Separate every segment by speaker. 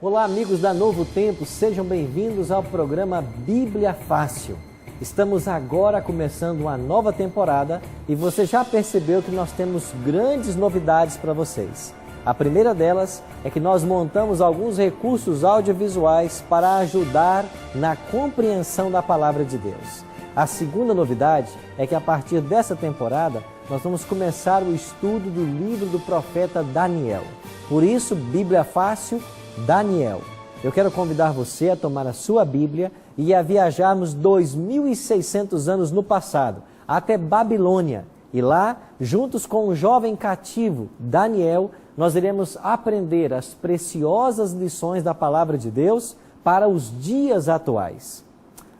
Speaker 1: Olá, amigos da Novo Tempo, sejam bem-vindos ao programa Bíblia Fácil. Estamos agora começando uma nova temporada e você já percebeu que nós temos grandes novidades para vocês. A primeira delas é que nós montamos alguns recursos audiovisuais para ajudar na compreensão da Palavra de Deus. A segunda novidade é que a partir dessa temporada nós vamos começar o estudo do livro do profeta Daniel. Por isso, Bíblia Fácil, Daniel. Eu quero convidar você a tomar a sua Bíblia e a viajarmos 2.600 anos no passado, até Babilônia. E lá, juntos com o jovem cativo Daniel, nós iremos aprender as preciosas lições da Palavra de Deus para os dias atuais.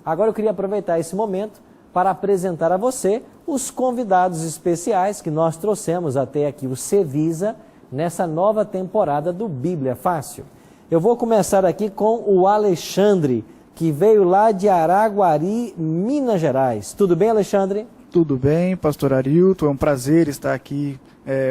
Speaker 1: Agora eu queria aproveitar esse momento para apresentar a você os convidados especiais que nós trouxemos até aqui, o Cevisa, nessa nova temporada do Bíblia Fácil. Eu vou começar aqui com o Alexandre, que veio lá de Araguari, Minas Gerais. Tudo bem, Alexandre?
Speaker 2: Tudo bem, pastor Arilton, é um prazer estar aqui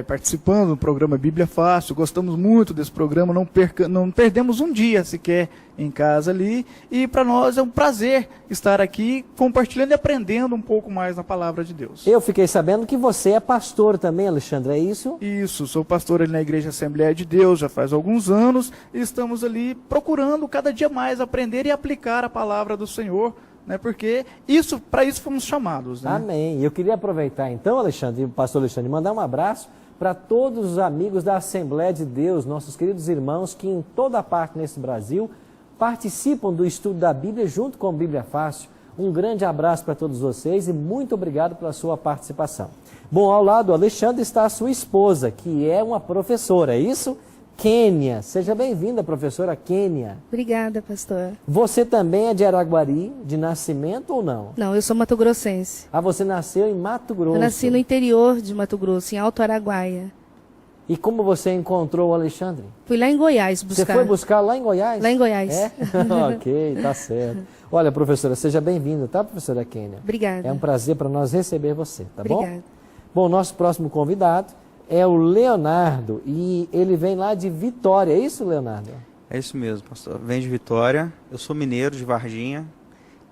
Speaker 2: participando do programa Bíblia Fácil. Gostamos muito desse programa, não perdemos um dia sequer em casa ali, e para nós é um prazer estar aqui compartilhando e aprendendo um pouco mais na Palavra de Deus.
Speaker 1: Eu fiquei sabendo que você é pastor também, Alexandre, é isso?
Speaker 2: Isso, sou pastor ali na Igreja Assembleia de Deus já faz alguns anos, e estamos ali procurando cada dia mais aprender e aplicar a Palavra do Senhor, né, porque para isso fomos chamados. Né?
Speaker 1: Amém. Eu queria aproveitar então, Alexandre, o pastor Alexandre, mandar um abraço para todos os amigos da Assembleia de Deus, nossos queridos irmãos que em toda parte nesse Brasil participam do estudo da Bíblia junto com a Bíblia Fácil. Um grande abraço para todos vocês e muito obrigado pela sua participação. Bom, ao lado do Alexandre está a sua esposa, que é uma professora, é isso? Kênia. Seja bem-vinda, professora Kênia.
Speaker 3: Obrigada, pastor.
Speaker 1: Você também é de Araguari, de nascimento ou não?
Speaker 3: Não, eu sou mato-grossense.
Speaker 1: Ah, você nasceu em Mato Grosso.
Speaker 3: Eu nasci no interior de Mato Grosso, em Alto Araguaia.
Speaker 1: E como você encontrou o Alexandre?
Speaker 3: Fui lá em Goiás buscar.
Speaker 1: Você foi buscar lá em Goiás?
Speaker 3: Lá em Goiás.
Speaker 1: É? Ok, tá certo. Olha, professora, seja bem-vinda, tá, professora Kênia?
Speaker 3: Obrigada.
Speaker 1: É um prazer para nós receber você, tá bom?
Speaker 3: Obrigada.
Speaker 1: Bom, nosso próximo convidado é o Leonardo e ele vem lá de Vitória, é isso, Leonardo?
Speaker 4: É isso mesmo, pastor. Vem de Vitória, eu sou mineiro de Varginha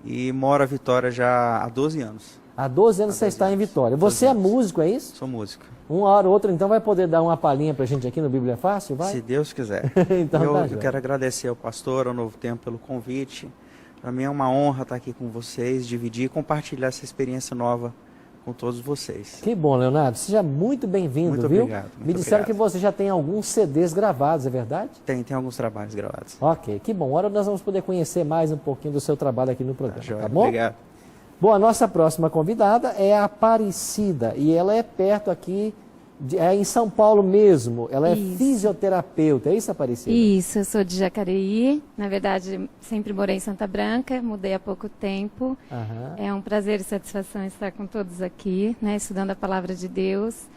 Speaker 4: e moro em Vitória já há 12 anos.
Speaker 1: Há 12 anos você está em Vitória. Você é músico, é isso?
Speaker 4: Sou músico.
Speaker 1: Uma hora ou outra, então, vai poder dar uma palhinha pra gente aqui no Bíblia Fácil, vai?
Speaker 4: Se Deus quiser.
Speaker 1: Então,
Speaker 4: eu quero agradecer ao pastor, ao Novo Tempo, pelo convite. Para mim é uma honra estar aqui com vocês, dividir e compartilhar essa experiência nova com todos vocês.
Speaker 1: Que bom, Leonardo. Seja muito bem-vindo,
Speaker 4: Muito
Speaker 1: viu?
Speaker 4: obrigado.
Speaker 1: Me disseram que você já tem alguns CDs gravados, é verdade?
Speaker 4: Tem alguns trabalhos gravados.
Speaker 1: Ok, que bom. Agora nós vamos poder conhecer mais um pouquinho do seu trabalho aqui no programa, tá bom?
Speaker 4: Obrigado.
Speaker 1: Bom, a nossa próxima convidada é a Aparecida e ela é perto aqui, é em São Paulo mesmo. Ela é fisioterapeuta, é isso, Aparecida?
Speaker 5: Isso, eu sou de Jacareí. Na verdade, sempre morei em Santa Branca, mudei há pouco tempo. É um prazer e satisfação estar com todos aqui, né, estudando a Palavra de Deus.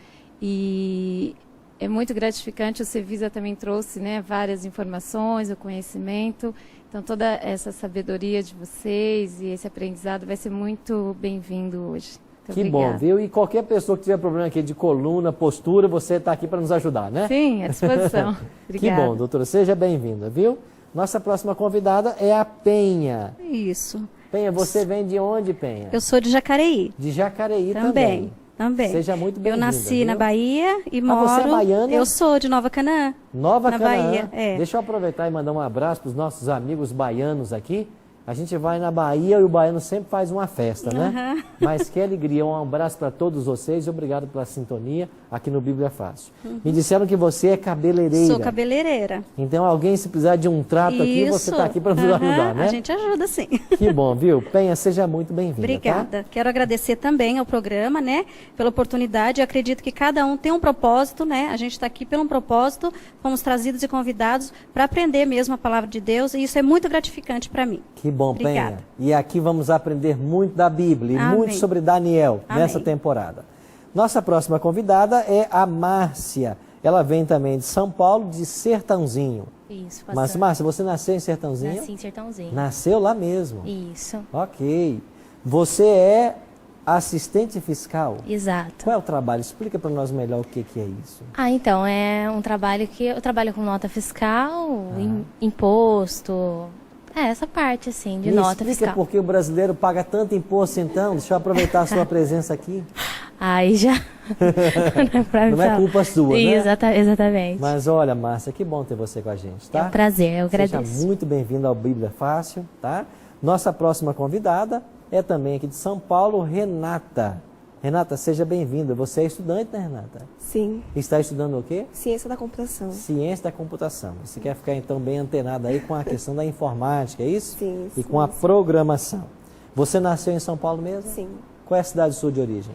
Speaker 5: E é muito gratificante, o Cevisa também trouxe, né, várias informações, o conhecimento. Então, toda essa sabedoria de vocês e esse aprendizado vai ser muito bem-vindo hoje. Muito
Speaker 1: que
Speaker 5: obrigada.
Speaker 1: bom, viu? E qualquer pessoa que tiver problema aqui de coluna, postura, você está aqui para nos ajudar, né?
Speaker 5: Sim, à disposição.
Speaker 1: Que bom, doutora. Seja bem-vinda, viu? Nossa próxima convidada é a Penha.
Speaker 6: Isso.
Speaker 1: Penha, você vem de onde, Penha?
Speaker 6: Eu sou de Jacareí.
Speaker 1: De Jacareí também.
Speaker 6: Também.
Speaker 1: Seja muito
Speaker 6: Eu
Speaker 1: bem-vinda.
Speaker 6: nasci
Speaker 1: viu?
Speaker 6: na Bahia e moro...
Speaker 1: você é baiana?
Speaker 6: Eu sou de Nova Canaã.
Speaker 1: Nova
Speaker 6: na
Speaker 1: Canaã.
Speaker 6: Bahia, é.
Speaker 1: Deixa eu aproveitar e mandar um abraço para os nossos amigos baianos aqui. A gente vai na Bahia e o baiano sempre faz uma festa, né? Mas que alegria. Um abraço para todos vocês e obrigado pela sintonia aqui no Bíblia Fácil. Me disseram que você é cabeleireira.
Speaker 6: Sou cabeleireira.
Speaker 1: Então alguém, se precisar de um trato aqui, você está aqui para nos ajudar, né?
Speaker 6: A gente ajuda, sim.
Speaker 1: Que bom, viu? Penha, seja muito bem-vinda.
Speaker 6: Obrigada.
Speaker 1: Tá?
Speaker 6: Quero agradecer também ao programa, né? Pela oportunidade. Eu acredito que cada um tem um propósito, né? A gente está aqui pelo propósito. Fomos trazidos e convidados para aprender mesmo a palavra de Deus. E isso é muito gratificante para mim.
Speaker 1: Que bom,
Speaker 6: Obrigada.
Speaker 1: Penha. E aqui vamos aprender muito da Bíblia e
Speaker 6: Amém.
Speaker 1: muito sobre Daniel
Speaker 6: Amém.
Speaker 1: nessa temporada. Nossa próxima convidada é a Márcia. Ela vem também de São Paulo, de Sertãozinho.
Speaker 7: Isso, pastor.
Speaker 1: Mas, Márcia, você nasceu em Sertãozinho?
Speaker 7: Nasci em Sertãozinho.
Speaker 1: Nasceu lá mesmo?
Speaker 7: Isso,
Speaker 1: Ok. Você é assistente fiscal?
Speaker 7: exato.
Speaker 1: Qual é o trabalho? Explica para nós melhor o que é isso.
Speaker 7: Então, é um trabalho que eu trabalho com nota fiscal, imposto, essa parte, assim, de
Speaker 1: Me
Speaker 7: nota
Speaker 1: explica
Speaker 7: fiscal.
Speaker 1: por que o brasileiro paga tanto imposto, então. Deixa eu aproveitar a sua presença aqui.
Speaker 7: Aí já... não é, pra
Speaker 1: Não é
Speaker 7: falar.
Speaker 1: culpa sua, né?
Speaker 7: Exatamente.
Speaker 1: Mas olha, Márcia, que bom ter você com a gente, tá?
Speaker 7: É um prazer, eu agradeço.
Speaker 1: Seja muito bem-vinda ao Bíblia Fácil, tá? Nossa próxima convidada é também aqui de São Paulo, Renata. Renata, seja bem-vinda. Você é estudante, né, Renata?
Speaker 8: Sim,
Speaker 1: Está estudando o quê?
Speaker 8: ciência da computação.
Speaker 1: Ciência da computação. Você quer ficar, então, bem antenada aí com a questão da informática, é isso?
Speaker 8: Sim,
Speaker 1: E
Speaker 8: sim,
Speaker 1: com a
Speaker 8: sim.
Speaker 1: programação. Você nasceu em São Paulo mesmo?
Speaker 8: Sim,
Speaker 1: Qual é a cidade sua de origem?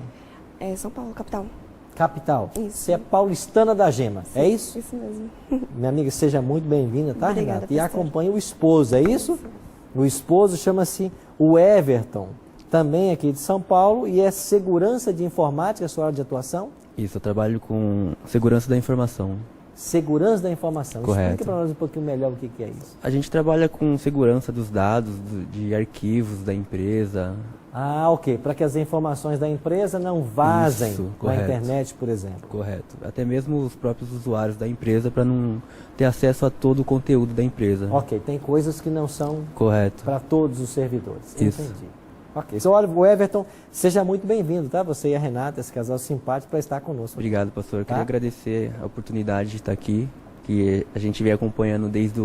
Speaker 8: é São Paulo, capital.
Speaker 1: Capital.
Speaker 8: Isso.
Speaker 1: Você é paulistana da Gema, é isso?
Speaker 8: Isso mesmo.
Speaker 1: Minha amiga, seja muito bem-vinda, tá,
Speaker 8: Obrigada,
Speaker 1: Renata? E
Speaker 8: pastor.
Speaker 1: acompanhe o esposo, é isso? O esposo chama-se o Everton, também aqui de São Paulo, e é segurança de informática, a sua área de atuação?
Speaker 9: Isso, eu trabalho com segurança da informação.
Speaker 1: Segurança da informação.
Speaker 9: Correto.
Speaker 1: Explica para nós um pouquinho melhor o que é isso.
Speaker 9: A gente trabalha com segurança dos dados, de arquivos da empresa.
Speaker 1: Ah, ok. Para que as informações da empresa não vazem
Speaker 9: Isso,
Speaker 1: na
Speaker 9: correto.
Speaker 1: internet, por exemplo.
Speaker 9: Correto. Até mesmo os próprios usuários da empresa para não ter acesso a todo o conteúdo da empresa.
Speaker 1: Ok, tem coisas que não são
Speaker 9: Correto.
Speaker 1: para todos os servidores.
Speaker 9: Isso.
Speaker 1: Entendi. Ok. Então, olha, o Everton, seja muito bem-vindo, tá? Você e a Renata, esse casal simpático, para estar conosco.
Speaker 9: Obrigado, pastor. Eu
Speaker 1: Tá?
Speaker 9: queria agradecer a oportunidade de estar aqui, que a gente vem acompanhando desde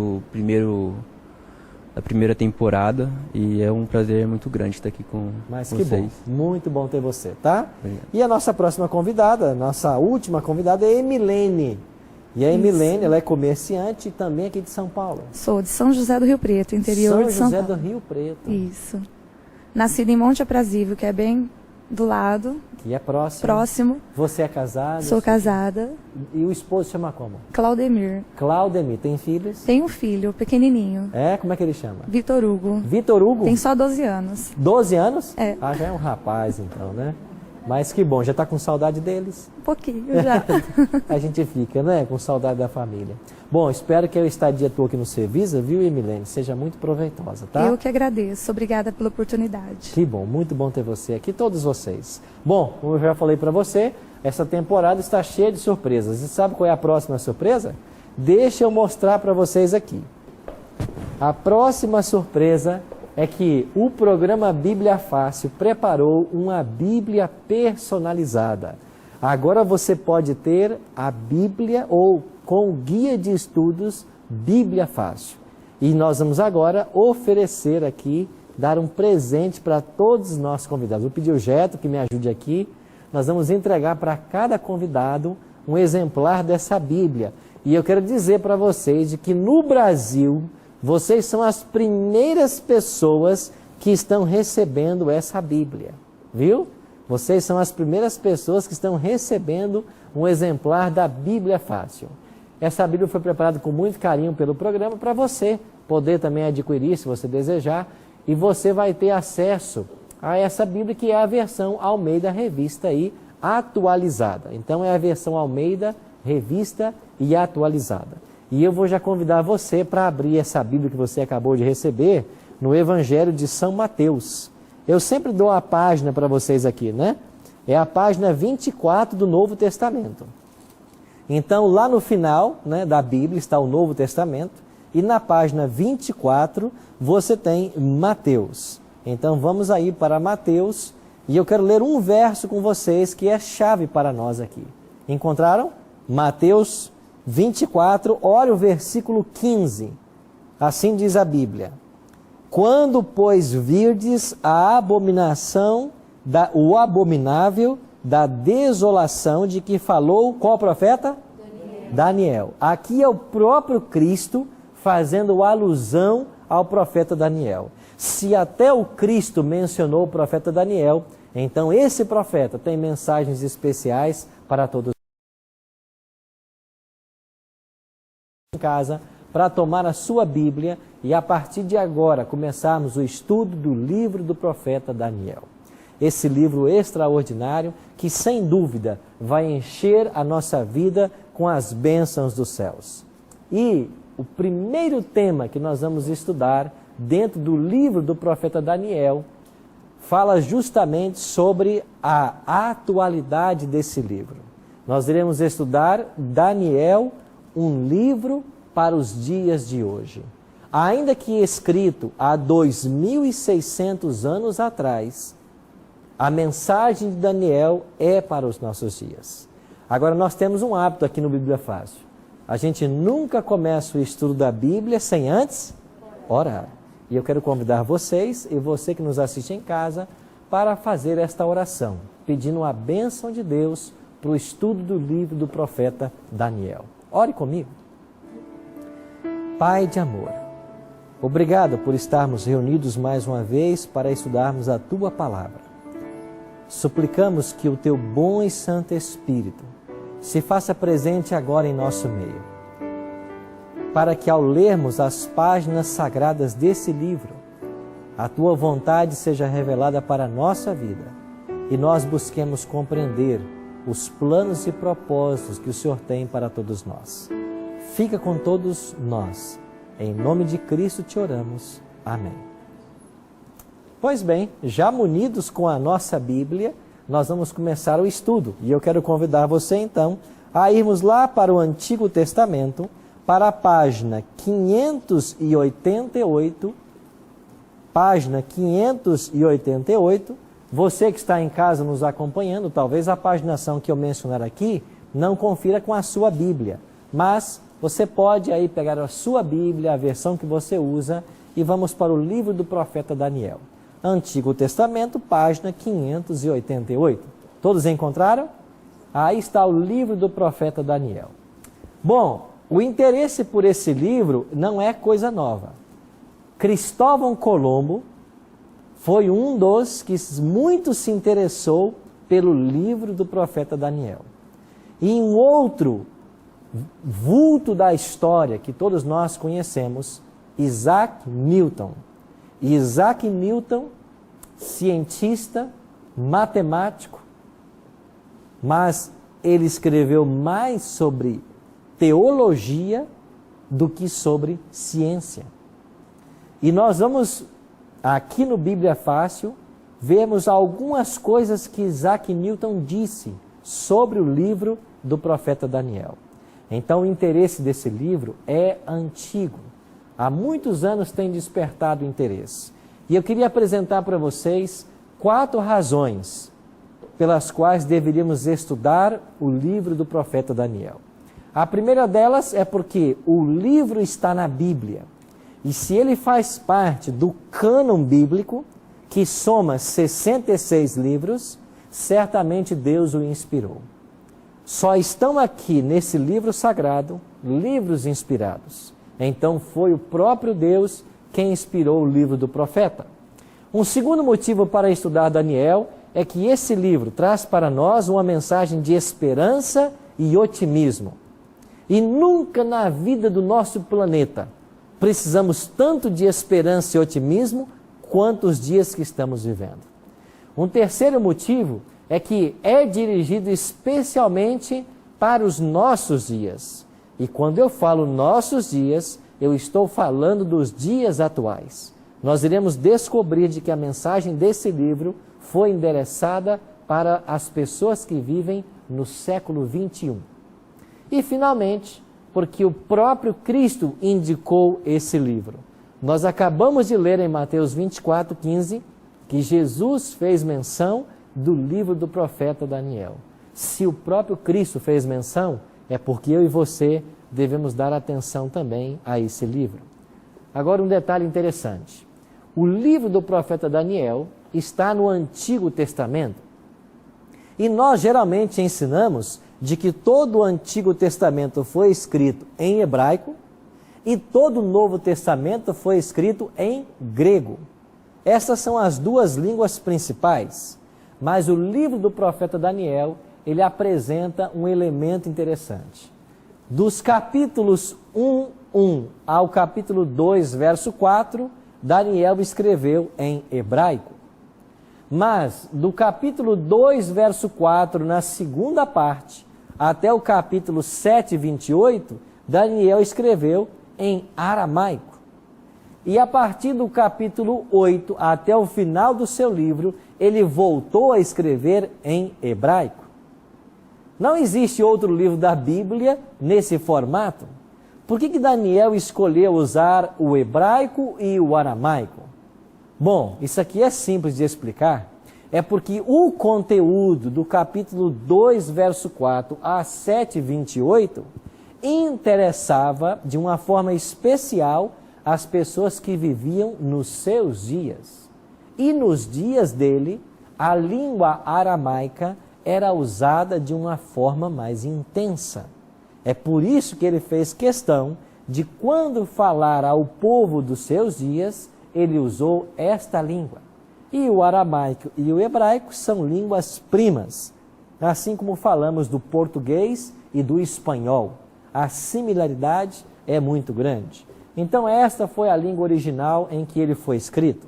Speaker 9: a primeira temporada, e é um prazer muito grande estar aqui com
Speaker 1: Mas
Speaker 9: vocês.
Speaker 1: que bom, muito bom ter você, tá?
Speaker 9: Obrigado.
Speaker 1: E a nossa próxima convidada, nossa última convidada é a Emilene. E a Emilene, ela é comerciante e também aqui de São Paulo.
Speaker 10: Sou de São José do Rio Preto, interior
Speaker 1: São
Speaker 10: de São
Speaker 1: José
Speaker 10: Paulo.
Speaker 1: do Rio Preto,
Speaker 10: Isso. Nascida em Monte Aprazível, que é bem do lado,
Speaker 1: que é próximo.
Speaker 10: próximo.
Speaker 1: Você é casada?
Speaker 10: Sou casada.
Speaker 1: E o esposo chama como?
Speaker 10: Claudemir.
Speaker 1: Claudemir. Tem filhos?
Speaker 10: Tenho um filho, pequenininho.
Speaker 1: É? Como é que ele chama?
Speaker 10: Vitor Hugo.
Speaker 1: Vitor Hugo?
Speaker 10: Tem só 12 anos.
Speaker 1: 12 anos?
Speaker 10: É.
Speaker 1: Ah, já é um rapaz então, né? Mas que bom, já está com saudade deles?
Speaker 10: Um pouquinho já.
Speaker 1: A gente fica, né? Com saudade da família. Bom, espero que a estadia tua aqui no Servisa, viu, Emilene, seja muito proveitosa, tá?
Speaker 10: Eu que agradeço. Obrigada pela oportunidade.
Speaker 1: Que bom, muito bom ter você aqui, todos vocês. Bom, como eu já falei para você, essa temporada está cheia de surpresas. E sabe qual é a próxima surpresa? Deixa eu mostrar para vocês aqui. A próxima surpresa é que o programa Bíblia Fácil preparou uma Bíblia personalizada. Agora você pode ter a Bíblia ou com o guia de estudos Bíblia Fácil. E nós vamos agora oferecer aqui, dar um presente para todos os nossos convidados. Vou pedir o Geto que me ajude aqui. Nós vamos entregar para cada convidado um exemplar dessa Bíblia. E eu quero dizer para vocês de que no Brasil, vocês são as primeiras pessoas que estão recebendo essa Bíblia, viu? Vocês são as primeiras pessoas que estão recebendo um exemplar da Bíblia Fácil. Essa Bíblia foi preparada com muito carinho pelo programa para você poder também adquirir, se você desejar, e você vai ter acesso a essa Bíblia que é a versão Almeida Revista aí, atualizada. Então é a versão Almeida Revista e atualizada. E eu vou já convidar você para abrir essa Bíblia que você acabou de receber no Evangelho de São Mateus. Eu sempre dou a página para vocês aqui, né? É a página 24 do Novo Testamento. Então, lá no final, né, da Bíblia está o Novo Testamento e na página 24 você tem Mateus. Então, vamos aí para Mateus e eu quero ler um verso com vocês que é chave para nós aqui. Encontraram? Mateus 24, olha o versículo 15. Assim diz a Bíblia. Quando, pois, virdes a abominação, o abominável da desolação de que falou qual profeta? Daniel. Aqui é o próprio Cristo fazendo alusão ao profeta Daniel. Se até o Cristo mencionou o profeta Daniel, então esse profeta tem mensagens especiais para todos em casa, para tomar a sua Bíblia e a partir de agora começarmos o estudo do livro do profeta Daniel. Esse livro extraordinário que sem dúvida vai encher a nossa vida com as bênçãos dos céus. E o primeiro tema que nós vamos estudar dentro do livro do profeta Daniel fala justamente sobre a atualidade desse livro. Nós iremos estudar Daniel, um livro para os dias de hoje. Ainda que escrito há 2.600 anos atrás, a mensagem de Daniel é para os nossos dias. Agora, nós temos um hábito aqui no Bíblia Fácil. A gente nunca começa o estudo da Bíblia sem antes orar. E eu quero convidar vocês e você que nos assiste em casa para fazer esta oração, pedindo a bênção de Deus para o estudo do livro do profeta Daniel. Ore comigo. Pai de amor, obrigado por estarmos reunidos mais uma vez para estudarmos a Tua Palavra. Suplicamos que o Teu bom e santo Espírito se faça presente agora em nosso meio, para que ao lermos as páginas sagradas desse livro, a Tua vontade seja revelada para a nossa vida e nós busquemos compreender os planos e propósitos que o Senhor tem para todos nós. Fica com todos nós. Em nome de Cristo te oramos. Amém. Pois bem, já munidos com a nossa Bíblia, nós vamos começar o estudo. E eu quero convidar você então a irmos lá para o Antigo Testamento, para a página 588, página 588, você que está em casa nos acompanhando, talvez a paginação que eu mencionar aqui não confira com a sua Bíblia, mas você pode aí pegar a sua Bíblia, a versão que você usa, e vamos para o livro do profeta Daniel. Antigo Testamento, página 588. Todos encontraram? Aí está o livro do profeta Daniel. Bom, o interesse por esse livro não é coisa nova. Cristóvão Colombo foi um dos que muito se interessou pelo livro do profeta Daniel. E um outro vulto da história que todos nós conhecemos, Isaac Newton. Isaac Newton, cientista, matemático, mas ele escreveu mais sobre teologia do que sobre ciência. E nós vamos, aqui no Bíblia Fácil, vermos algumas coisas que Isaac Newton disse sobre o livro do profeta Daniel. Então o interesse desse livro é antigo. Há muitos anos tem despertado interesse. E eu queria apresentar para vocês 4 razões pelas quais deveríamos estudar o livro do profeta Daniel. A primeira delas é porque o livro está na Bíblia. E se ele faz parte do cânon bíblico, que soma 66 livros, certamente Deus o inspirou. Só estão aqui nesse livro sagrado livros inspirados. Então foi o próprio Deus quem inspirou o livro do profeta. Um segundo motivo para estudar Daniel é que esse livro traz para nós uma mensagem de esperança e otimismo. E nunca na vida do nosso planeta precisamos tanto de esperança e otimismo quanto os dias que estamos vivendo. Um terceiro motivo é que é dirigido especialmente para os nossos dias. E quando eu falo nossos dias, eu estou falando dos dias atuais. Nós iremos descobrir de que a mensagem desse livro foi endereçada para as pessoas que vivem no século 21. E, finalmente, porque o próprio Cristo indicou esse livro. Nós acabamos de ler em Mateus 24:15 que Jesus fez menção do livro do profeta Daniel. Se o próprio Cristo fez menção, é porque eu e você devemos dar atenção também a esse livro. Agora um detalhe interessante. O livro do profeta Daniel está no Antigo Testamento. E nós geralmente ensinamos de que todo o Antigo Testamento foi escrito em hebraico e todo o Novo Testamento foi escrito em grego. Essas são as duas línguas principais. Mas o livro do profeta Daniel, ele apresenta um elemento interessante. Dos capítulos 1 ao capítulo 2, verso 4, Daniel escreveu em hebraico. Mas do capítulo 2, verso 4, na segunda parte, até o capítulo 7, 28, Daniel escreveu em aramaico. E a partir do capítulo 8 até o final do seu livro, ele voltou a escrever em hebraico. Não existe outro livro da Bíblia nesse formato. Por que Daniel escolheu usar o hebraico e o aramaico? Bom, isso aqui é simples de explicar. É porque o conteúdo do capítulo 2, verso 4 a 7, 28, interessava de uma forma especial as pessoas que viviam nos seus dias. E nos dias dele, a língua aramaica era usada de uma forma mais intensa. É por isso que ele fez questão de, quando falar ao povo dos seus dias, ele usou esta língua. E o aramaico e o hebraico são línguas primas, assim como falamos do português e do espanhol. A similaridade é muito grande. Então esta foi a língua original em que ele foi escrito.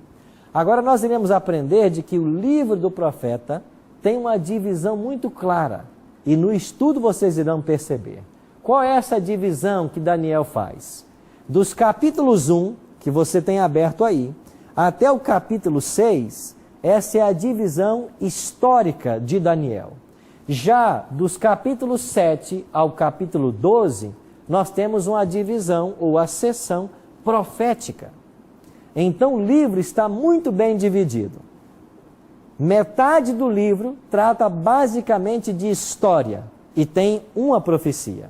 Speaker 1: Agora nós iremos aprender de que o livro do profeta tem uma divisão muito clara, e no estudo vocês irão perceber. Qual é essa divisão que Daniel faz? Dos capítulos 1, que você tem aberto aí, até o capítulo 6, essa é a divisão histórica de Daniel. Já dos capítulos 7 ao capítulo 12, nós temos uma divisão ou a seção profética. Então o livro está muito bem dividido. Metade do livro trata basicamente de história e tem uma profecia.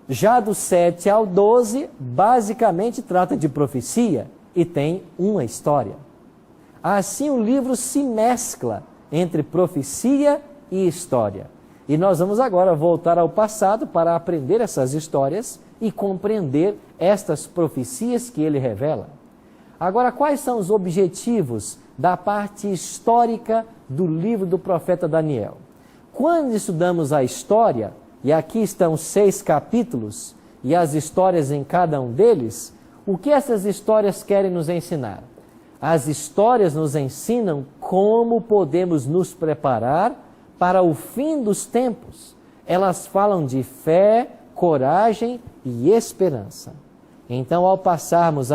Speaker 1: Já do 7 ao 12, basicamente trata de profecia e tem uma história. Assim o livro se mescla entre profecia e história. E nós vamos agora voltar ao passado para aprender essas histórias e compreender estas profecias que ele revela. Agora, quais são os objetivos da parte histórica do livro do profeta Daniel? Quando estudamos a história, e aqui estão 6 capítulos, e as histórias em cada um deles, o que essas histórias querem nos ensinar? As histórias nos ensinam como podemos nos preparar para o fim dos tempos. Elas falam de fé, coragem e esperança. Então, ao passarmos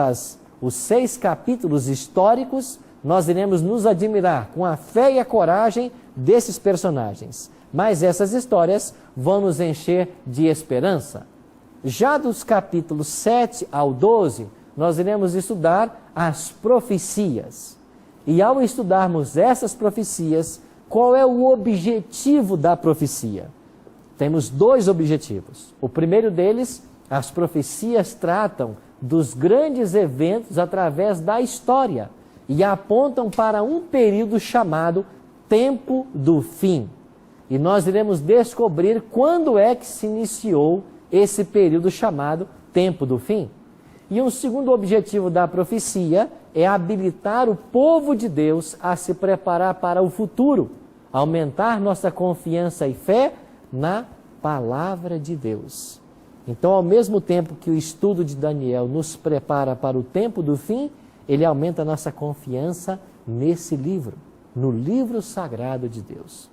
Speaker 1: os 6 capítulos históricos, nós iremos nos admirar com a fé e a coragem desses personagens. Mas essas histórias vão nos encher de esperança. Já dos capítulos 7 ao 12, nós iremos estudar as profecias. E ao estudarmos essas profecias, qual é o objetivo da profecia? Temos 2 objetivos. O primeiro deles, as profecias tratam dos grandes eventos através da história e apontam para um período chamado Tempo do Fim. E nós iremos descobrir quando é que se iniciou esse período chamado Tempo do Fim. E um segundo objetivo da profecia é habilitar o povo de Deus a se preparar para o futuro, aumentar nossa confiança e fé na palavra de Deus. Então, ao mesmo tempo que o estudo de Daniel nos prepara para o tempo do fim, ele aumenta a nossa confiança nesse livro, no livro sagrado de Deus.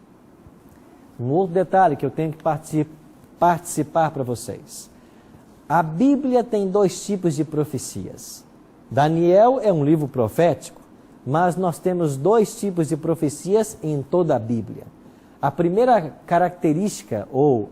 Speaker 1: Um outro detalhe que eu tenho que participar para vocês. A Bíblia tem 2 tipos de profecias. Daniel é um livro profético, mas nós temos 2 tipos de profecias em toda a Bíblia. A primeira característica, ou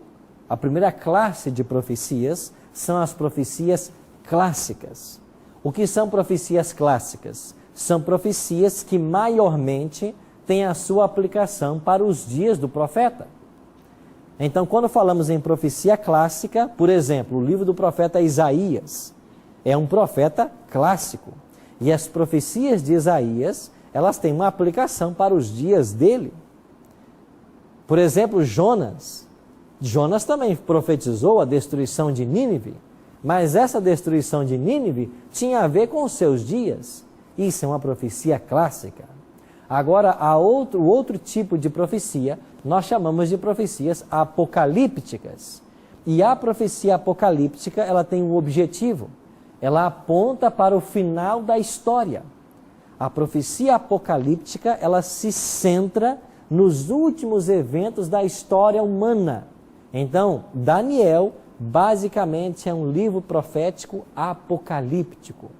Speaker 1: a primeira classe de profecias, são as profecias clássicas. O que são profecias clássicas? São profecias que maiormente têm a sua aplicação para os dias do profeta. Então, quando falamos em profecia clássica, por exemplo, o livro do profeta Isaías é um profeta clássico. E as profecias de Isaías, elas têm uma aplicação para os dias dele. Por exemplo, Jonas. Jonas também profetizou a destruição de Nínive, mas essa destruição de Nínive tinha a ver com os seus dias. Isso é uma profecia clássica. Agora, há outro tipo de profecia, nós chamamos de profecias apocalípticas. E a profecia apocalíptica, ela tem um objetivo. Ela aponta para o final da história. A profecia apocalíptica, ela se centra nos últimos eventos da história humana. Então, Daniel, basicamente, é um livro profético apocalíptico.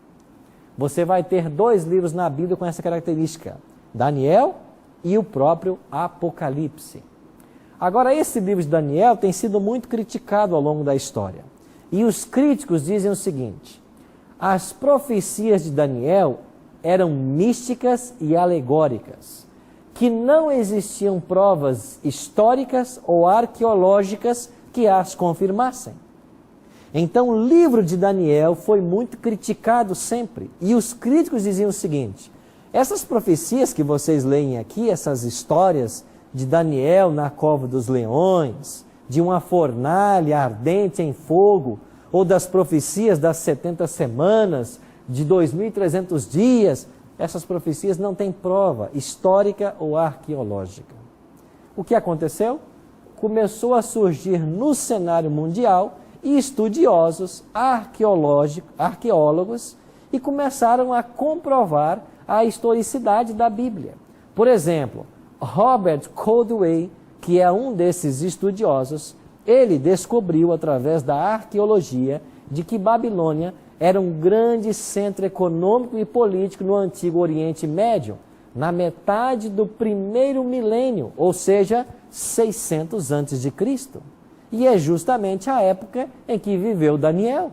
Speaker 1: Você vai ter 2 livros na Bíblia com essa característica. Daniel e o próprio Apocalipse. Agora, esse livro de Daniel tem sido muito criticado ao longo da história. E os críticos dizem o seguinte: as profecias de Daniel eram místicas e alegóricas, que não existiam provas históricas ou arqueológicas que as confirmassem. Então, o livro de Daniel foi muito criticado sempre. E os críticos diziam o seguinte: essas profecias que vocês leem aqui, essas histórias de Daniel na cova dos leões, de uma fornalha ardente em fogo, ou das profecias das 70 semanas, de 2.300 dias, essas profecias não têm prova histórica ou arqueológica. O que aconteceu? Começou a surgir no cenário mundial estudiosos, arqueólogos, e começaram a comprovar a historicidade da Bíblia. Por exemplo, Robert Caldwell, que é um desses estudiosos, ele descobriu através da arqueologia de que Babilônia era um grande centro econômico e político no Antigo Oriente Médio, na metade do 1º milênio, ou seja, 600 a.C. E é justamente a época em que viveu Daniel.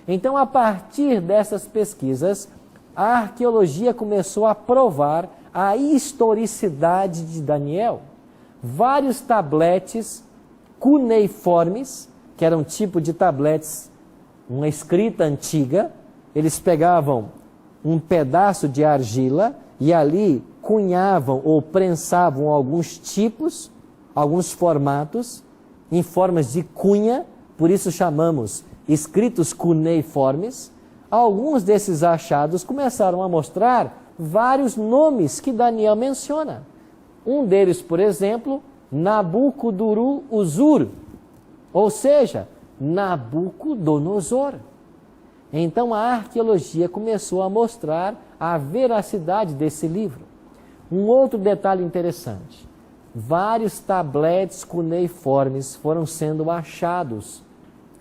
Speaker 1: Então, a partir dessas pesquisas, a arqueologia começou a provar a historicidade de Daniel. Vários tabletes cuneiformes, que eram um tipo de tabletes, uma escrita antiga, eles pegavam um pedaço de argila e ali cunhavam ou prensavam alguns tipos, alguns formatos, em formas de cunha, por isso chamamos escritos cuneiformes. Alguns desses achados começaram a mostrar vários nomes que Daniel menciona. Um deles, por exemplo, Nabucodonosor, ou seja, Nabucodonosor. Então a arqueologia começou a mostrar a veracidade desse livro. Um outro detalhe interessante: vários tabletes cuneiformes foram sendo achados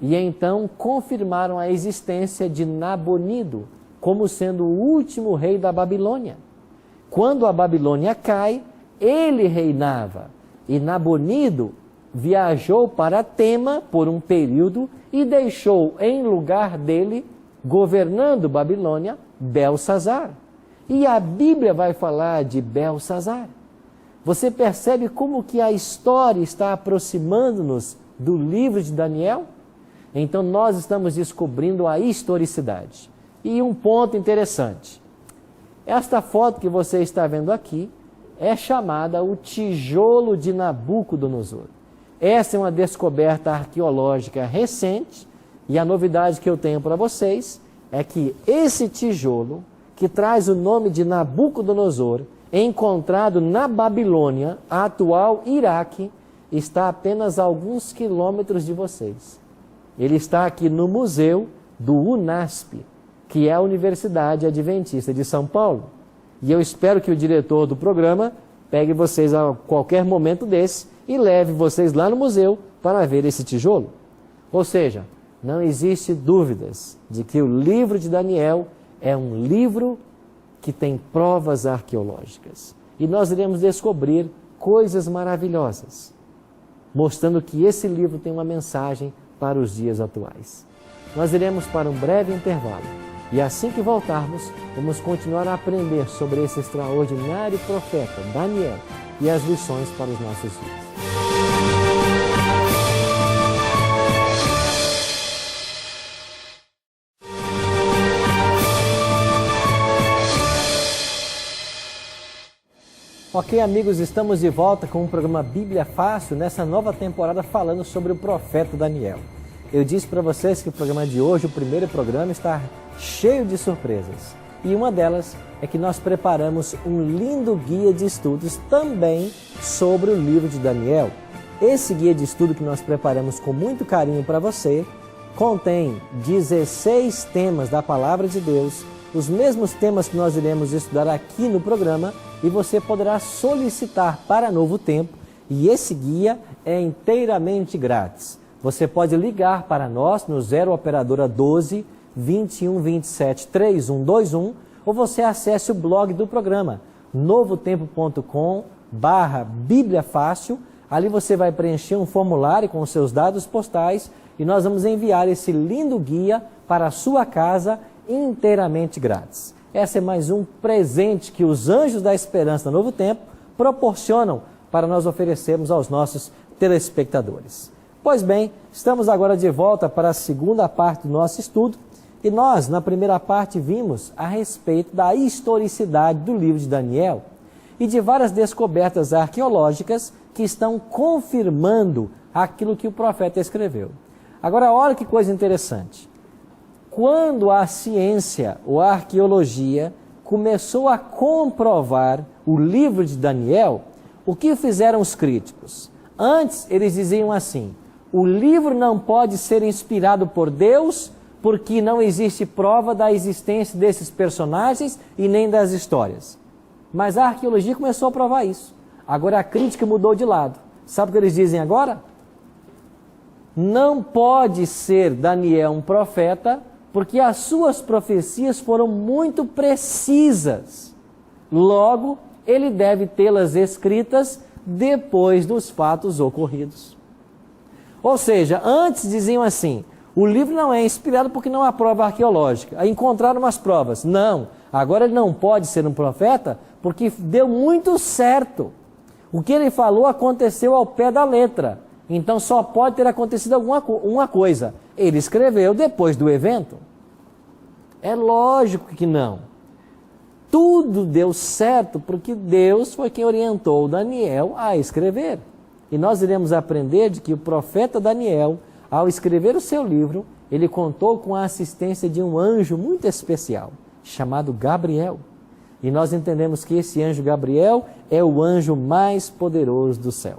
Speaker 1: e então confirmaram a existência de Nabonido como sendo o último rei da Babilônia. Quando a Babilônia cai, ele reinava, e Nabonido viajou para Tema por um período e deixou em lugar dele, governando Babilônia, Belsazar. E a Bíblia vai falar de Belsazar. Você percebe como que a história está aproximando-nos do livro de Daniel? Então nós estamos descobrindo a historicidade. E um ponto interessante: esta foto que você está vendo aqui é chamada o tijolo de Nabucodonosor. Essa é uma descoberta arqueológica recente, e a novidade que eu tenho para vocês é que esse tijolo, que traz o nome de Nabucodonosor, encontrado na Babilônia, atual Iraque, está apenas a alguns quilômetros de vocês. Ele está aqui no museu do UNASP, que é a Universidade Adventista de São Paulo. E eu espero que o diretor do programa pegue vocês a qualquer momento desse e leve vocês lá no museu para ver esse tijolo. Ou seja, não existe dúvidas de que o livro de Daniel é um livro que tem provas arqueológicas. E nós iremos descobrir coisas maravilhosas, mostrando que esse livro tem uma mensagem para os dias atuais. Nós iremos para um breve intervalo. E assim que voltarmos, vamos continuar a aprender sobre esse extraordinário profeta, Daniel, e as lições para os nossos dias. Ok, amigos, estamos de volta com o programa Bíblia Fácil, nessa nova temporada falando sobre o profeta Daniel. Eu disse para vocês que o programa de hoje, o primeiro programa, está cheio de surpresas. E uma delas é que nós preparamos um lindo guia de estudos também sobre o livro de Daniel. Esse guia de estudo que nós preparamos com muito carinho para você contém 16 temas da Palavra de Deus, os mesmos temas que nós iremos estudar aqui no programa, e você poderá solicitar para Novo Tempo, e esse guia é inteiramente grátis. Você pode ligar para nós no 0 operadora 12 21 27 3121, ou você acesse o blog do programa novotempo.com/Bíblia Fácil. Ali você vai preencher um formulário com os seus dados postais e nós vamos enviar esse lindo guia para a sua casa inteiramente grátis. Esse é mais um presente que os Anjos da Esperança do Novo Tempo proporcionam para nós oferecermos aos nossos telespectadores. Pois bem, estamos agora de volta para a segunda parte do nosso estudo e nós, na primeira parte, vimos a respeito da historicidade do livro de Daniel e de várias descobertas arqueológicas que estão confirmando aquilo que o profeta escreveu. Agora, olha que coisa interessante. Quando a ciência ou a arqueologia começou a comprovar o livro de Daniel, o que fizeram os críticos? Antes, eles diziam assim: o livro não pode ser inspirado por Deus porque não existe prova da existência desses personagens e nem das histórias. Mas a arqueologia começou a provar isso. Agora a crítica mudou de lado. Sabe o que eles dizem agora? Não pode ser Daniel um profeta porque as suas profecias foram muito precisas. Logo, ele deve tê-las escritas depois dos fatos ocorridos. Ou seja, antes diziam assim: o livro não é inspirado porque não há prova arqueológica. Aí encontraram umas provas. Não, agora ele não pode ser um profeta porque deu muito certo. O que ele falou aconteceu ao pé da letra. Então só pode ter acontecido uma coisa: ele escreveu depois do evento. É lógico que não. Tudo deu certo porque Deus foi quem orientou Daniel a escrever. E nós iremos aprender de que o profeta Daniel, ao escrever o seu livro, ele contou com a assistência de um anjo muito especial, chamado Gabriel. E nós entendemos que esse anjo Gabriel é o anjo mais poderoso do céu.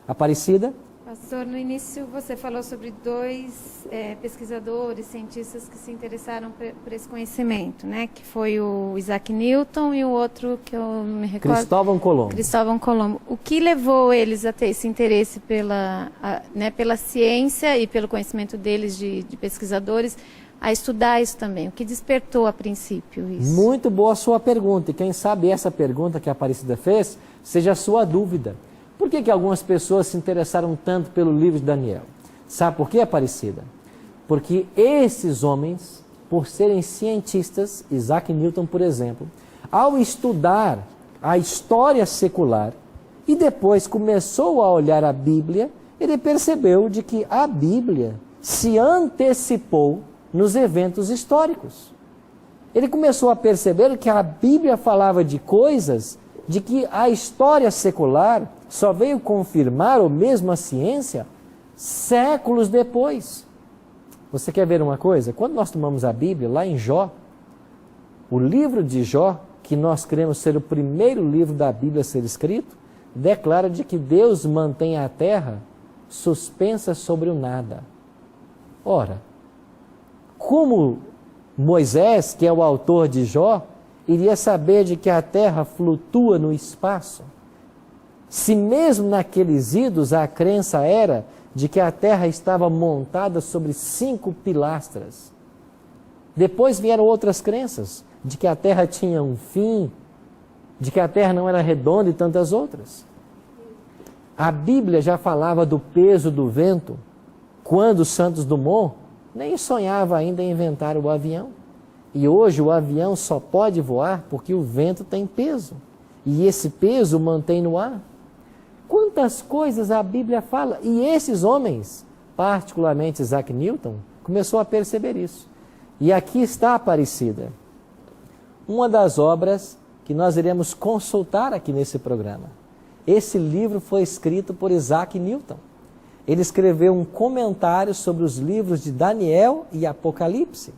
Speaker 1: Aparecida?
Speaker 5: Pastor, no início você falou sobre dois pesquisadores, cientistas que se interessaram por esse conhecimento, né? Que foi o Isaac Newton e o outro que eu me recordo...
Speaker 1: Cristóvão Colombo.
Speaker 5: Cristóvão Colombo. O que levou eles a ter esse interesse pela ciência e pelo conhecimento deles de pesquisadores a estudar isso também? O que despertou a princípio isso?
Speaker 1: Muito boa a sua pergunta. E quem sabe essa pergunta que a Aparecida fez seja a sua dúvida. Por que algumas pessoas se interessaram tanto pelo livro de Daniel? Sabe por quê, Aparecida? Porque esses homens, por serem cientistas, Isaac Newton, por exemplo, ao estudar a história secular e depois começou a olhar a Bíblia, ele percebeu de que a Bíblia se antecipou nos eventos históricos. Ele começou a perceber que a Bíblia falava de coisas de que a história secular só veio confirmar, ou mesmo a ciência, séculos depois. Você quer ver uma coisa? Quando nós tomamos a Bíblia, lá em Jó, o livro de Jó, que nós cremos ser o primeiro livro da Bíblia a ser escrito, declara de que Deus mantém a terra suspensa sobre o nada. Ora, como Moisés, que é o autor de Jó, iria saber de que a terra flutua no espaço? Se mesmo naqueles idos a crença era de que a terra estava montada sobre 5 pilastras. Depois vieram outras crenças, de que a terra tinha um fim, de que a terra não era redonda e tantas outras. A Bíblia já falava do peso do vento, quando Santos Dumont nem sonhava ainda em inventar o avião. E hoje o avião só pode voar porque o vento tem peso. E esse peso o mantém no ar. Quantas coisas a Bíblia fala. E esses homens, particularmente Isaac Newton, começou a perceber isso. E aqui está Aparecida. Uma das obras que nós iremos consultar aqui nesse programa. Esse livro foi escrito por Isaac Newton. Ele escreveu um comentário sobre os livros de Daniel e Apocalipse.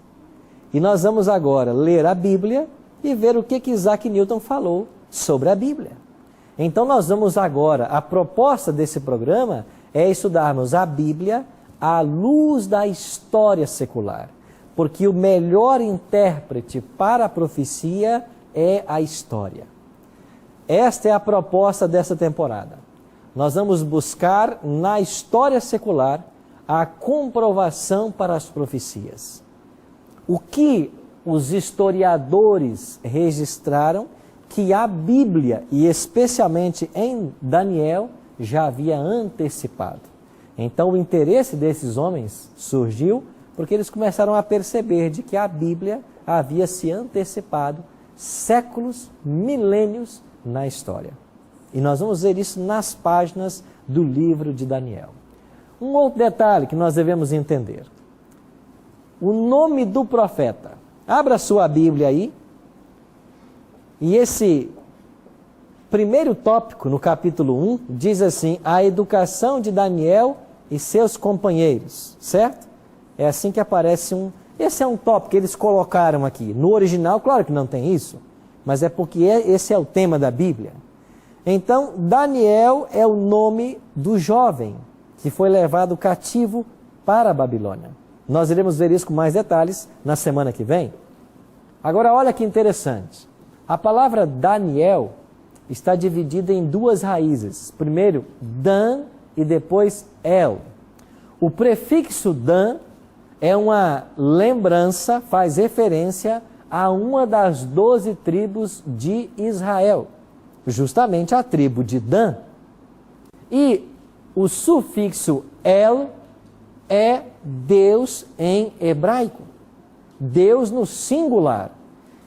Speaker 1: E nós vamos agora ler a Bíblia e ver o que Isaac Newton falou sobre a Bíblia. Então nós vamos agora, a proposta desse programa é estudarmos a Bíblia à luz da história secular. Porque o melhor intérprete para a profecia é a história. Esta é a proposta dessa temporada. Nós vamos buscar na história secular a comprovação para as profecias. O que os historiadores registraram que a Bíblia, e especialmente em Daniel, já havia antecipado. Então o interesse desses homens surgiu porque eles começaram a perceber de que a Bíblia havia se antecipado séculos, milênios na história. E nós vamos ver isso nas páginas do livro de Daniel. Um outro detalhe que nós devemos entender. O nome do profeta. Abra sua Bíblia aí. E esse primeiro tópico, no capítulo 1, diz assim: a educação de Daniel e seus companheiros, certo? É assim que aparece um... Esse é um tópico que eles colocaram aqui. No original, claro que não tem isso, mas é porque esse é o tema da Bíblia. Então, Daniel é o nome do jovem que foi levado cativo para a Babilônia. Nós iremos ver isso com mais detalhes na semana que vem. Agora, olha que interessante. A palavra Daniel está dividida em duas raízes. Primeiro, Dan e depois El. O prefixo Dan é uma lembrança, faz referência a uma das 12 tribos de Israel, justamente a tribo de Dan. E o sufixo El é Deus em hebraico, Deus no singular.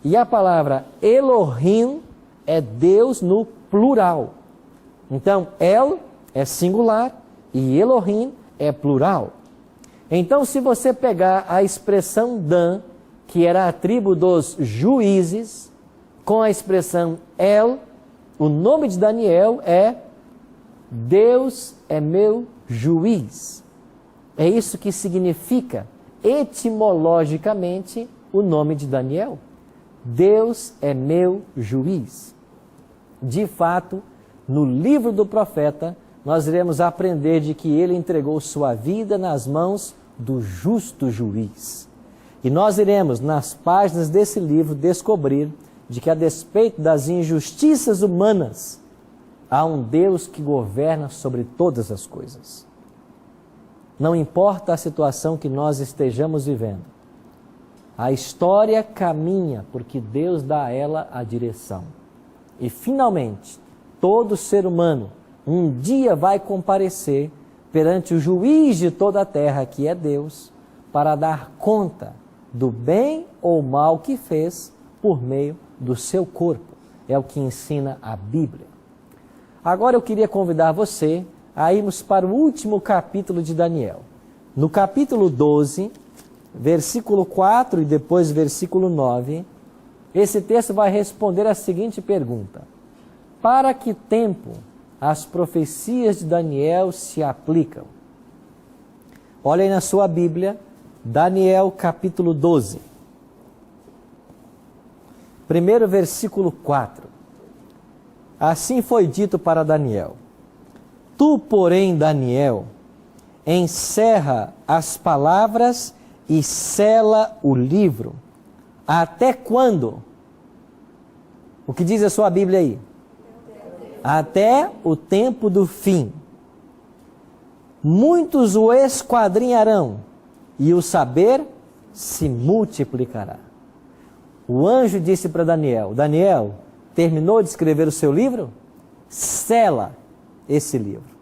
Speaker 1: E a palavra Elohim é Deus no plural. Então, El é singular e Elohim é plural. Então, se você pegar a expressão Dan, que era a tribo dos juízes, com a expressão El, o nome de Daniel é Deus é meu juiz. É isso que significa etimologicamente o nome de Daniel. Deus é meu juiz. De fato, no livro do profeta, nós iremos aprender de que ele entregou sua vida nas mãos do justo juiz. E nós iremos, nas páginas desse livro, descobrir de que, a despeito das injustiças humanas, há um Deus que governa sobre todas as coisas. Não importa a situação que nós estejamos vivendo, a história caminha porque Deus dá a ela a direção. E, finalmente, todo ser humano um dia vai comparecer perante o juiz de toda a terra, que é Deus, para dar conta do bem ou mal que fez por meio do seu corpo. É o que ensina a Bíblia. Agora eu queria convidar você a irmos para o último capítulo de Daniel. No capítulo 12, versículo 4 e depois versículo 9, esse texto vai responder a seguinte pergunta: para que tempo as profecias de Daniel se aplicam? Olhem na sua Bíblia, Daniel capítulo 12. Primeiro versículo 4. Assim foi dito para Daniel: tu, porém, Daniel, encerra as palavras e sela o livro. Até quando? O que diz a sua Bíblia aí? Até o tempo do fim. Muitos o esquadrinharão, e o saber se multiplicará. O anjo disse para Daniel: Daniel, terminou de escrever o seu livro? Sela esse livro.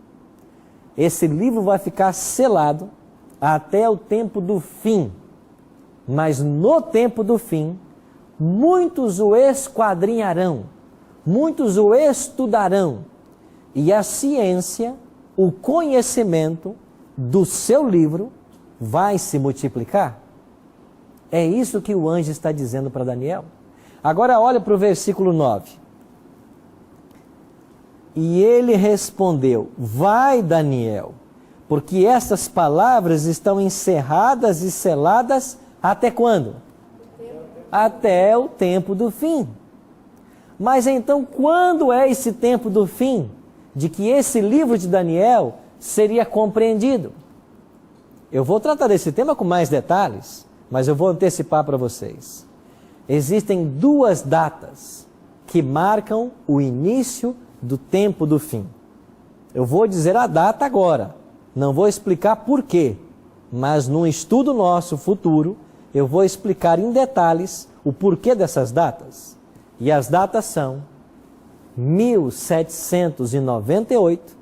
Speaker 1: Esse livro vai ficar selado até o tempo do fim. Mas no tempo do fim, muitos o esquadrinharão, muitos o estudarão, e a ciência, o conhecimento do seu livro vai se multiplicar. É isso que o anjo está dizendo para Daniel. Agora olha para o versículo 9. E ele respondeu: vai, Daniel, porque estas palavras estão encerradas e seladas até quando? Até o tempo do fim. Mas então, quando é esse tempo do fim, de que esse livro de Daniel seria compreendido? Eu vou tratar desse tema com mais detalhes, mas eu vou antecipar para vocês. Existem duas datas que marcam o início do tempo do fim. Eu vou dizer a data agora, não vou explicar por quê, mas num estudo nosso futuro, eu vou explicar em detalhes o porquê dessas datas. E as datas são 1798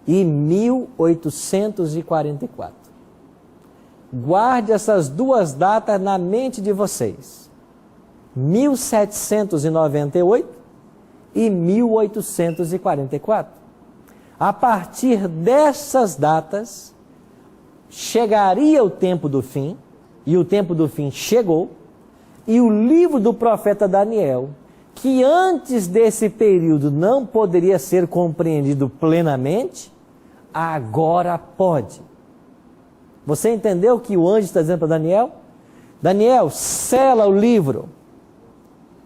Speaker 1: e 1844. Guarde essas duas datas na mente de vocês. 1798 e 1844. A partir dessas datas, chegaria o tempo do fim, e o tempo do fim chegou, e o livro do profeta Daniel, que antes desse período não poderia ser compreendido plenamente, agora pode. Você entendeu o que o anjo está dizendo para Daniel? Daniel, sela o livro.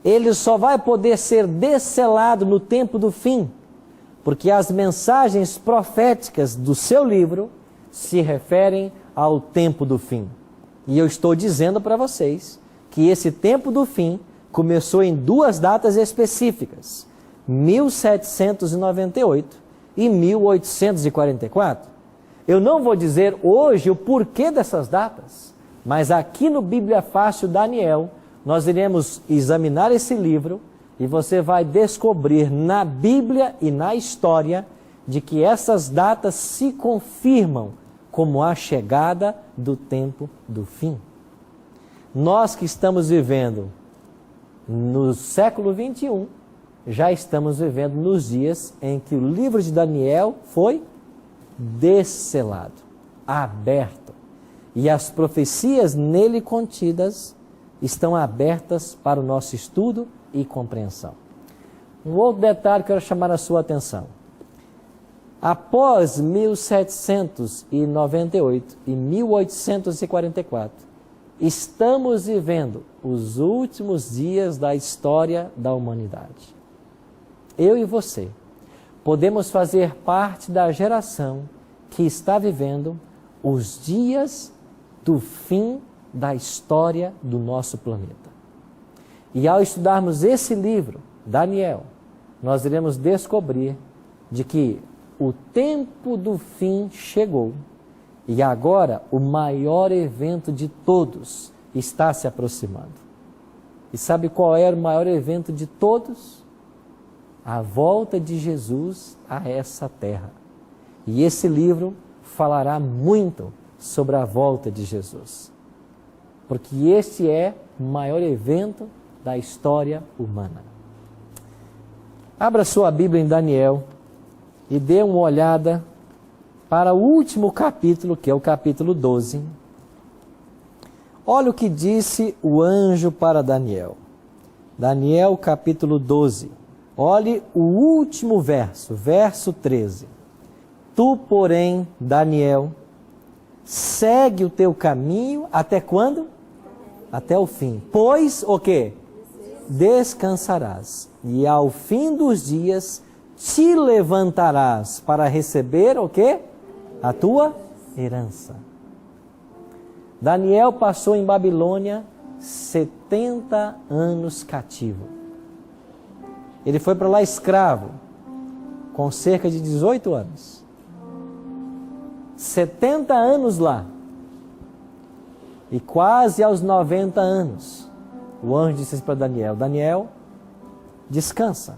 Speaker 1: Ele só vai poder ser desselado no tempo do fim, porque as mensagens proféticas do seu livro se referem ao tempo do fim. E eu estou dizendo para vocês que esse tempo do fim começou em duas datas específicas, 1798 e 1844. Eu não vou dizer hoje o porquê dessas datas, mas aqui no Bíblia Fácil Daniel, nós iremos examinar esse livro e você vai descobrir na Bíblia e na história de que essas datas se confirmam como a chegada do tempo do fim. Nós que estamos vivendo no século 21, já estamos vivendo nos dias em que o livro de Daniel foi desselado, aberto, e as profecias nele contidas estão abertas para o nosso estudo e compreensão. Um outro detalhe que eu quero chamar a sua atenção. Após 1798 e 1844, estamos vivendo os últimos dias da história da humanidade. Eu e você podemos fazer parte da geração que está vivendo os dias do fim da história do nosso planeta. E ao estudarmos esse livro, Daniel, nós iremos descobrir de que o tempo do fim chegou e agora o maior evento de todos está se aproximando. E sabe qual era o maior evento de todos? A volta de Jesus a essa terra. E esse livro falará muito sobre a volta de Jesus. Porque este é o maior evento da história humana. Abra sua Bíblia em Daniel e dê uma olhada para o último capítulo, que é o capítulo 12. Olha o que disse o anjo para Daniel. Daniel, capítulo 12. Olhe o último verso, verso 13. Tu, porém, Daniel, segue o teu caminho até quando? Até o fim. Pois o quê? Descansarás. E ao fim dos dias te levantarás para receber o quê? A tua herança. Daniel passou em Babilônia 70 anos cativo. Ele foi para lá escravo, com cerca de 18 anos. 70 anos lá. E quase aos 90 anos, o anjo disse para Daniel: Daniel, descansa.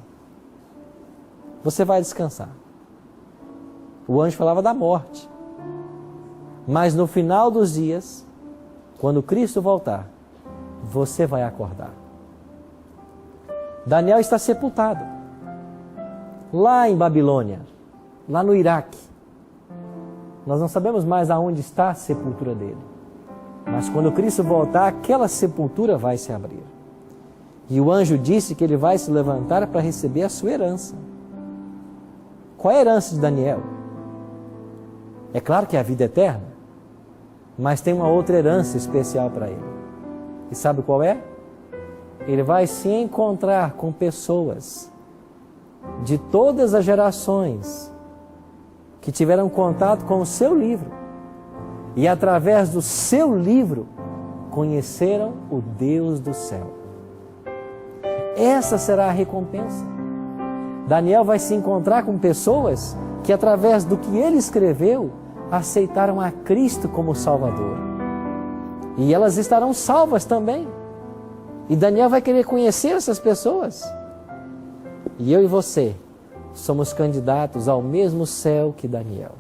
Speaker 1: Você vai descansar. O anjo falava da morte. Mas no final dos dias, quando Cristo voltar, você vai acordar. Daniel está sepultado lá em Babilônia, lá no Iraque. Nós não sabemos mais aonde está a sepultura dele. Mas quando Cristo voltar, aquela sepultura vai se abrir. E o anjo disse que ele vai se levantar para receber a sua herança. Qual é a herança de Daniel? É claro que é a vida eterna, mas tem uma outra herança especial para ele. E sabe qual é? Ele vai se encontrar com pessoas de todas as gerações que tiveram contato com o seu livro e através do seu livro conheceram o Deus do céu. Essa será a recompensa. Daniel vai se encontrar com pessoas que através do que ele escreveu aceitaram a Cristo como Salvador. E elas estarão salvas também. E Daniel vai querer conhecer essas pessoas. E eu e você somos candidatos ao mesmo céu que Daniel.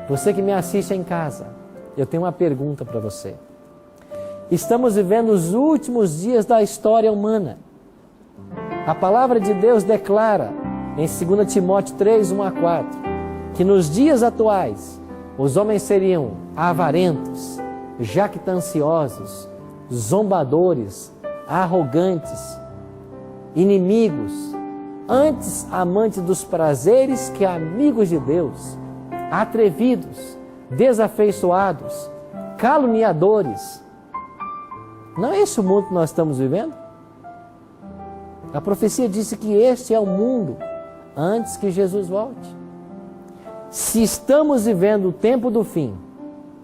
Speaker 1: Você que me assiste em casa, eu tenho uma pergunta para você. Estamos vivendo os últimos dias da história humana. A palavra de Deus declara em 2 Timóteo 3, 1 a 4, que nos dias atuais os homens seriam avarentos, jactanciosos, zombadores, arrogantes, inimigos, antes amantes dos prazeres que amigos de Deus, atrevidos, desafeiçoados, caluniadores. Não é esse o mundo que nós estamos vivendo? A profecia disse que este é o mundo antes que Jesus volte. Se estamos vivendo o tempo do fim,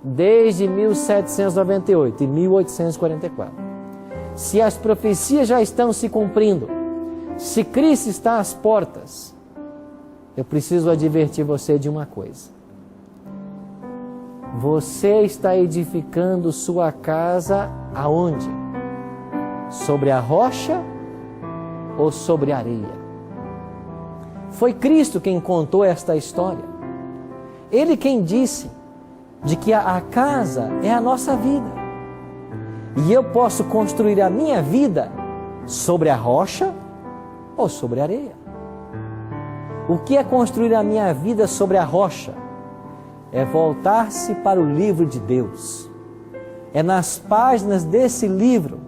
Speaker 1: desde 1798 e 1844, se as profecias já estão se cumprindo, se Cristo está às portas, eu preciso advertir você de uma coisa. Você está edificando sua casa aonde? Sobre a rocha ou sobre a areia? Foi Cristo quem contou esta história. Ele quem disse de que a casa é a nossa vida. E eu posso construir a minha vida sobre a rocha ou sobre a areia. O que é construir a minha vida sobre a rocha? É voltar-se para o livro de Deus. É nas páginas desse livro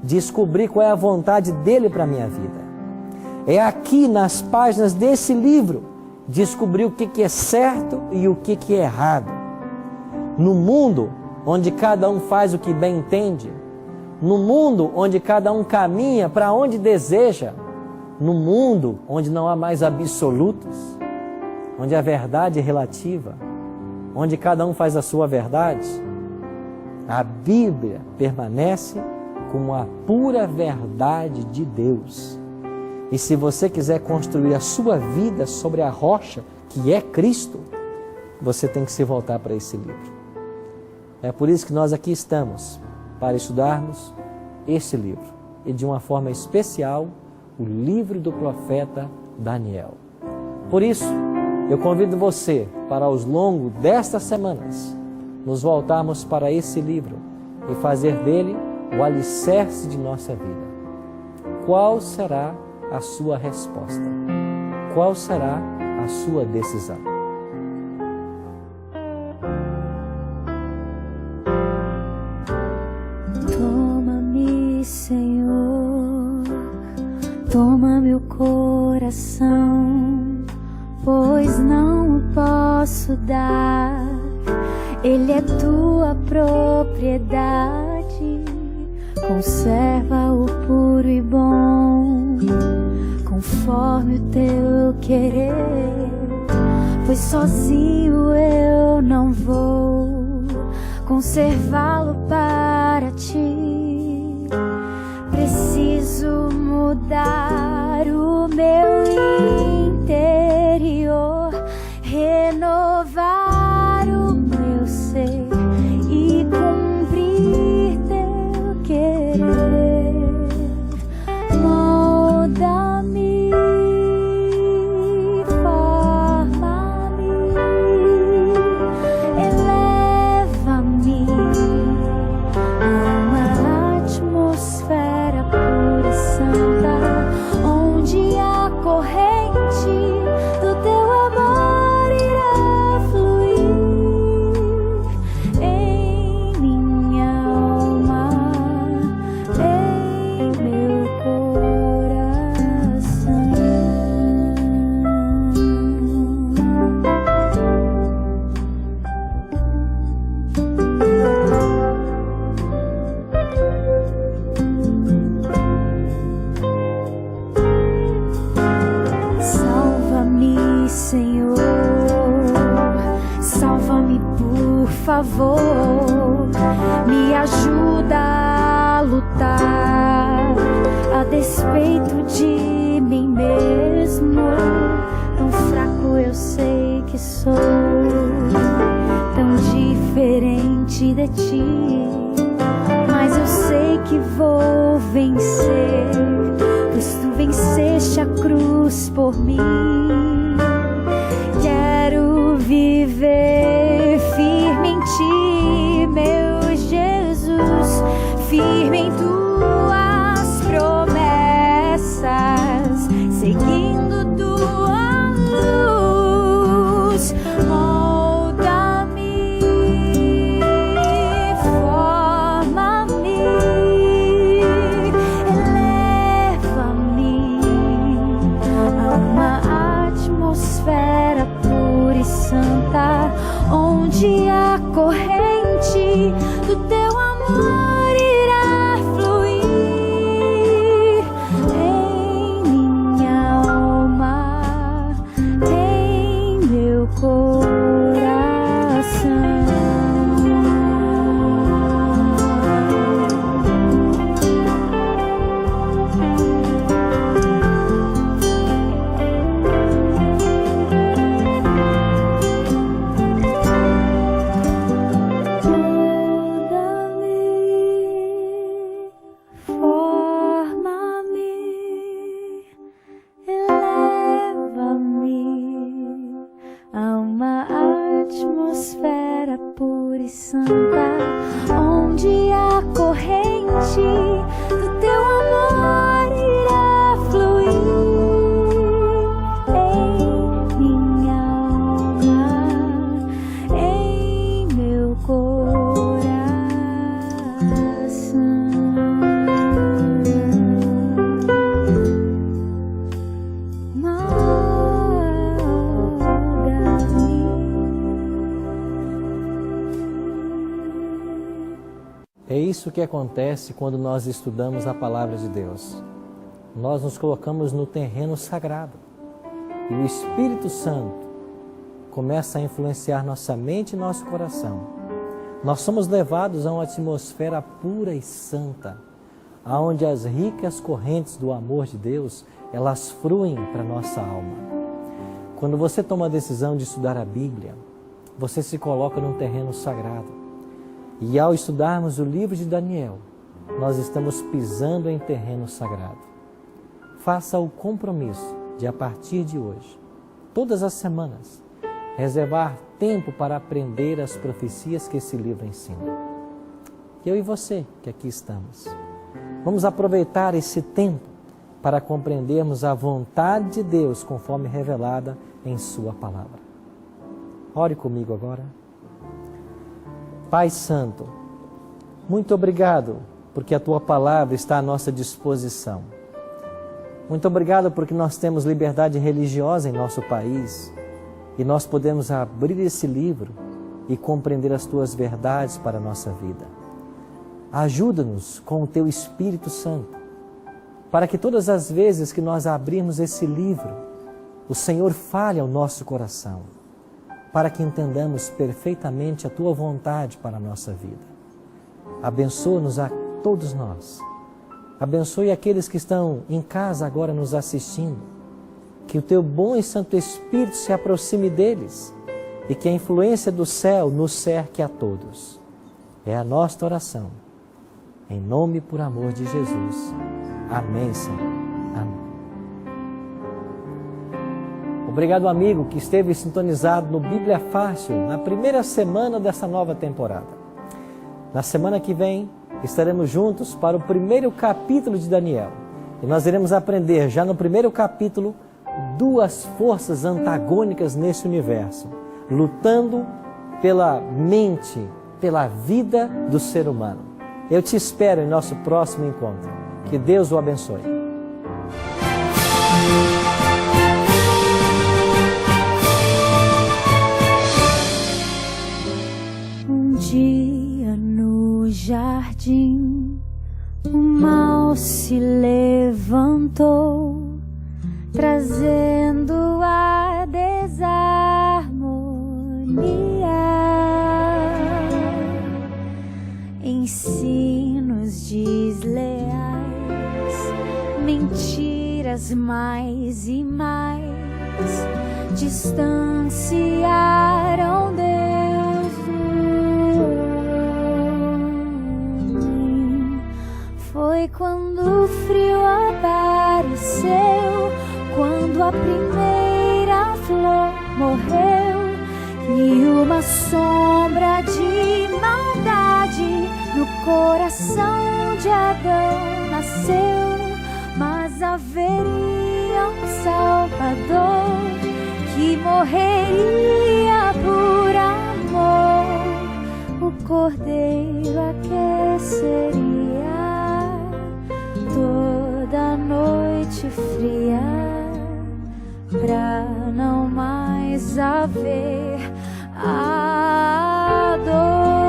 Speaker 1: descobrir qual é a vontade dele para a minha vida. É aqui nas páginas desse livro descobrir o que é certo e o que é errado. No mundo onde cada um faz o que bem entende, no mundo onde cada um caminha para onde deseja, no mundo onde não há mais absolutos, onde a verdade é relativa, onde cada um faz a sua verdade, a Bíblia permanece como a pura verdade de Deus. E se você quiser construir a sua vida sobre a rocha, que é Cristo, você tem que se voltar para esse livro. É por isso que nós aqui estamos, para estudarmos esse livro. E de uma forma especial, o livro do profeta Daniel. Por isso, eu convido você para, ao longo destas semanas, nos voltarmos para esse livro e fazer dele o alicerce de nossa vida. Qual será a sua resposta? Qual será a sua decisão?
Speaker 11: Toma-me, Senhor, toma meu coração, pois não o posso dar, ele é tua propriedade. Conserva-o puro e bom, conforme o teu querer, pois sozinho eu não vou conservá-lo para ti. Preciso mudar o meu interior, renovar o meu ser e cumprir teu querer. Molda-me, forma-me, eleva-me a uma atmosfera pura e santa, onde há correr despeito de mim mesmo. Tão fraco eu sei que sou, tão diferente de ti, mas eu sei que vou vencer, pois tu venceste a cruz por mim. Quero viver firme em ti, meu Jesus, firme em tuas promessas, seguindo tua luz. Molda-me, forma-me, eleva-me a uma atmosfera pura e santa, onde a corrente do teu amor irá fluir em minha alma, em meu coração.
Speaker 1: É isso que acontece quando nós estudamos a Palavra de Deus. Nós nos colocamos no terreno sagrado e o Espírito Santo começa a influenciar nossa mente e nosso coração. Nós somos levados a uma atmosfera pura e santa, onde as ricas correntes do amor de Deus, elas fluem para a nossa alma. Quando você toma a decisão de estudar a Bíblia, você se coloca num terreno sagrado. E ao estudarmos o livro de Daniel, nós estamos pisando em terreno sagrado. Faça o compromisso de, a partir de hoje, todas as semanas, reservar tempo para aprender as profecias que esse livro ensina. Eu e você, que aqui estamos, vamos aproveitar esse tempo para compreendermos a vontade de Deus conforme revelada em Sua Palavra. Ore comigo agora. Pai Santo, muito obrigado porque a Tua Palavra está à nossa disposição. Muito obrigado porque nós temos liberdade religiosa em nosso país e nós podemos abrir esse livro e compreender as Tuas verdades para a nossa vida. Ajuda-nos com o Teu Espírito Santo, para que todas as vezes que nós abrirmos esse livro, o Senhor fale ao nosso coração, para que entendamos perfeitamente a Tua vontade para a nossa vida. Abençoa-nos a todos nós. Abençoe aqueles que estão em casa agora nos assistindo. Que o Teu bom e Santo Espírito se aproxime deles e que a influência do céu nos cerque a todos. É a nossa oração. Em nome e por amor de Jesus. Amém, Senhor. Amém. Obrigado, amigo, que esteve sintonizado no Bíblia Fácil, na primeira semana dessa nova temporada. Na semana que vem, estaremos juntos para o primeiro capítulo de Daniel. E nós iremos aprender, já no primeiro capítulo, duas forças antagônicas nesse universo, lutando pela mente, pela vida do ser humano. Eu te espero em nosso próximo encontro. Que Deus o abençoe.
Speaker 11: Um dia no jardim, o mal se levantou, trazendo a desarmonia. Ensinos desleais, mentiras mais e mais distanciaram Deus do homem. Foi quando o frio apareceu, quando a primeira flor morreu, e uma sombra de maldade no coração de Adão nasceu. Mas haveria um Salvador que morreria por amor. O Cordeiro aqueceria toda noite fria, pra não mais haver a dor.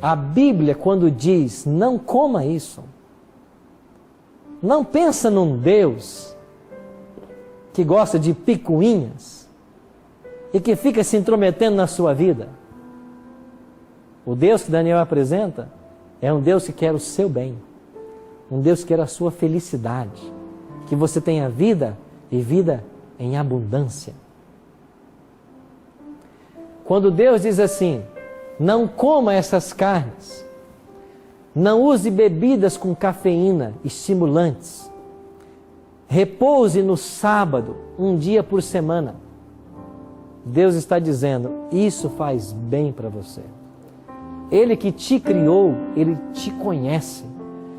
Speaker 1: A Bíblia, quando diz não coma isso, não pensa num Deus que gosta de picuinhas e que fica se intrometendo na sua vida. O Deus que Daniel apresenta é um Deus que quer o seu bem, um Deus que quer a sua felicidade, que você tenha vida e vida em abundância. Quando Deus diz assim, não coma essas carnes, não use bebidas com cafeína, estimulantes, repouse no sábado, um dia por semana, Deus está dizendo, isso faz bem para você. Ele que te criou, Ele te conhece,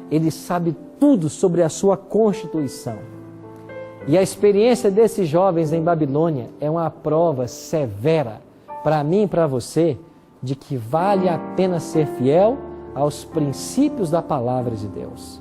Speaker 1: Ele sabe tudo sobre a sua constituição. E a experiência desses jovens em Babilônia é uma prova severa para mim e para você de que vale a pena ser fiel aos princípios da palavra de Deus.